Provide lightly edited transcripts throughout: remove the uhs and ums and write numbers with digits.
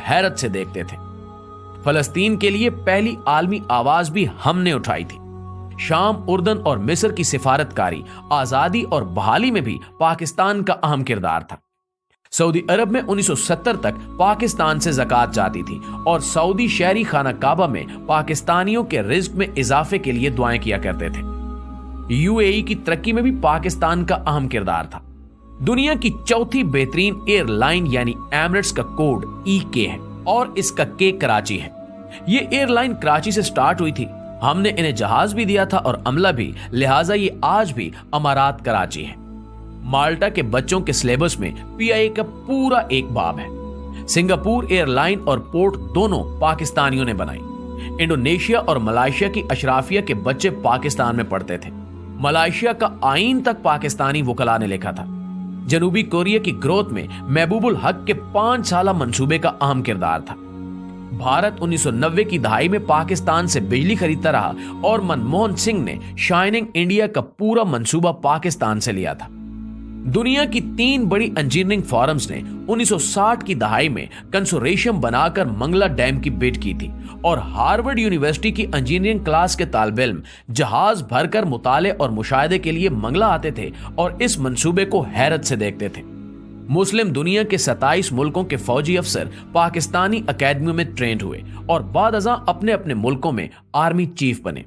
हैरत से देखते थे। फलस्तीन के लिए पहली आलमी आवाज भी हमने उठाई थी। शाम, उर्दन और मिस्र की सिफारतकारी, आजादी और बहाली में भी पाकिस्तान का अहम किरदार था। सऊदी अरब में 1970 तक पाकिस्तान से ज़कात जाती थी और सऊदी शहरी खाना काबा में पाकिस्तानियों के रिज्क में इजाफे के लिए दुआएं किया करते थे। यूएई की तरक्की में भी पाकिस्तान का अहम किरदार था। दुनिया की चौथी बेहतरीन एयरलाइन यानी एमिरेट्स का कोड EK है और इसका के कराची है। ये एयरलाइन कराची से स्टार्ट हुई थी। हमने इन्हें जहाज भी दिया था और अमला भी, लिहाजा ये आज भी अमारात कराची है। माल्टा के बच्चों के सिलेबस में PIA का पूरा एक बाब है। सिंगापुर एयरलाइन और पोर्ट दोनों पाकिस्तानियों ने बनाई। इंडोनेशिया और मलेशिया की अशराफिया के बच्चे पाकिस्तान में पढ़ते थे। मलेशिया का आईन तक पाकिस्तानी वकला ने लिखा था। जनूबी कोरिया की ग्रोथ में महबूबुल हक के 5 साला मंसूबे का अहम किरदार था। भारत 1990 की दहाई में पाकिस्तान से बिजली खरीदता रहा और मनमोहन सिंह ने शाइनिंग इंडिया का पूरा मंसूबा पाकिस्तान से लिया था। दुनिया की 3 बड़ी इंजीनियरिंग फॉरम्स ने 1960 की दहाई में कंसोर्टियम बनाकर मंगला डैम की बिड की थी और हार्वर्ड यूनिवर्सिटी की इंजीनियरिंग क्लास के तालिब इल्म जहाज भरकर मुताले और मुशाहिदे के लिए मंगला आते थे और इस मंसूबे को हैरत से देखते थे। मुस्लिम दुनिया के 27 मुल्कों के फौजी अफसर पाकिस्तानी अकेडमियों में ट्रेंड हुए और बाद अज़ां अपने अपने मुल्कों में आर्मी चीफ बने।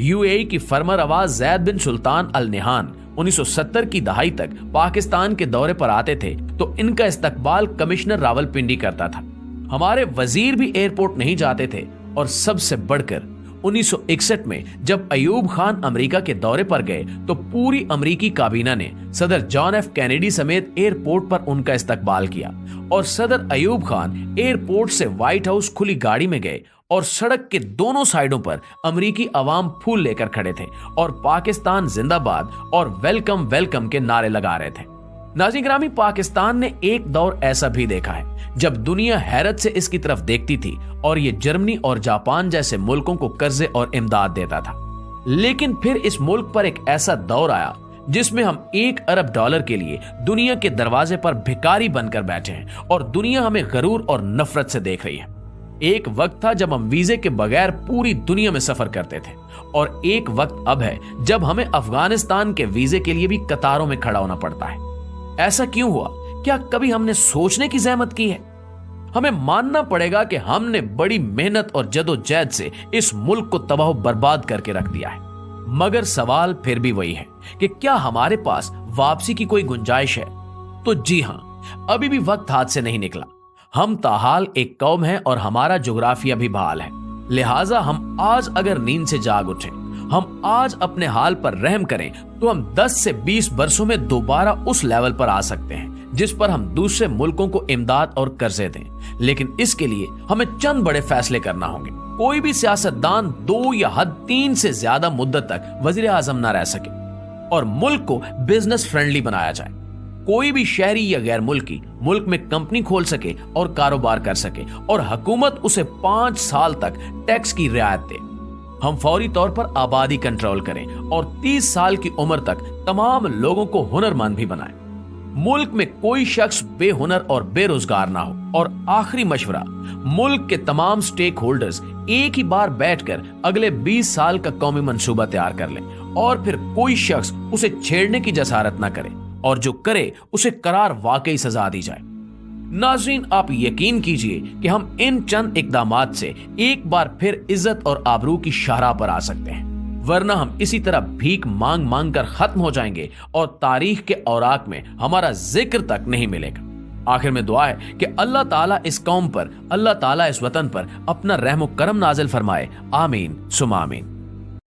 यूएई की फरमर आवाज जैद बिन सुल्तान अल नहान 1970 की दहाई तक पाकिस्तान के दौरे पर आते थे तो इनका इस्तकबाल कमिश्नर रावलपिंडी करता था। हमारे वजीर भी एयरपोर्ट नहीं जाते थे और सबसे बढ़कर 1961 में जब अयूब खान अमेरिका के दौरे पर गए तो पूरी अमेरिकी काबीना ने सदर जॉन F कैनेडी समेत एयरपोर्ट पर उनका इस्तकबाल किया और सदर अयूब खान एयरपोर्ट से व्हाइट हाउस खुली गाड़ी में गए और सड़क के दोनों साइडों पर अमेरिकी अवाम फूल लेकर खड़े थे और पाकिस्तान जिंदाबाद और वेलकम वेलकम के नारे लगा रहे थे। नाज़रीन ग्रामी, पाकिस्तान ने एक दौर ऐसा भी देखा है जब दुनिया हैरत से इसकी तरफ देखती थी और ये जर्मनी और जापान जैसे मुल्कों को कर्जे और इमदाद देता था। लेकिन फिर इस मुल्क पर एक ऐसा दौर आया जिसमें हम $1 अरब के लिए दुनिया के दरवाजे पर भिखारी बनकर बैठे हैं और दुनिया हमें गरूर और नफरत से देख रही है। एक वक्त था जब हम वीजे के बगैर पूरी दुनिया में सफर करते थे और एक वक्त अब है जब हमें अफगानिस्तान के वीजे के लिए भी कतारों में खड़ा होना पड़ता है। ऐसा क्यों हुआ? क्या कभी हमने सोचने की जहमत की है? हमें मानना पड़ेगा कि हमने बड़ी मेहनत और जदोजहद से इस मुल्क को तबाह बर्बाद करके रख दिया है। मगर सवाल फिर भी वही है कि क्या हमारे पास वापसी की कोई गुंजाइश है? तो जी हां, अभी भी वक्त हाथ से नहीं निकला। हम ताहाल एक कौम है और हमारा जोग्राफिया भी बहाल है। लिहाजा हम आज अगर नींद से जाग उठें, हम आज अपने हाल पर रहम करें तो हम 10 से 20 वर्षों में दोबारा उस लेवल पर आ सकते हैं जिस पर हम दूसरे मुल्कों को इमदाद और कर्जे दें। लेकिन इसके लिए हमें चंद बड़े फैसले करना होंगे। कोई भी सियासतदान 2 या हद 3 से ज्यादा मुद्दत तक वजीर आजम न रह सके और मुल्क को बिजनेस फ्रेंडली बनाया जाए। कोई भी शहरी या गैर मुल्की मुल्क में कंपनी खोल सके और कारोबार कर सके और हुकूमत उसे 5 साल तक टैक्स की रियायत दे। हम फौरी तौर पर आबादी कंट्रोल करें और 30 साल की उम्र तक तमाम लोगों को हुनरमंद भी बनाएं। मुल्क में कोई शख्स बेहुनर और बेरोजगार ना हो। और आखिरी मशवरा, मुल्क के तमाम स्टेक होल्डर्स एक ही बार बैठकर अगले 20 साल का कौमी मंसूबा तैयार कर लें और फिर कोई शख्स उसे छेड़ने की जसारत ना करे और जो करे उसे करार वाकई सजा दी जाए। नाज़रीन, आप यकीन कीजिए कि हम इन चंद इकदामात से एक बार फिर इज्जत और आबरू की शाहराह पर आ सकते हैं, वरना हम इसी तरह भीख मांग मांग कर खत्म हो जाएंगे और तारीख के औराक में हमारा जिक्र तक नहीं मिलेगा। आखिर में दुआ है कि अल्लाह ताला इस कौम पर, अल्लाह ताला इस वतन पर अपना रहम व करम नाजिल फरमाए। आमीन सुमा आमीन।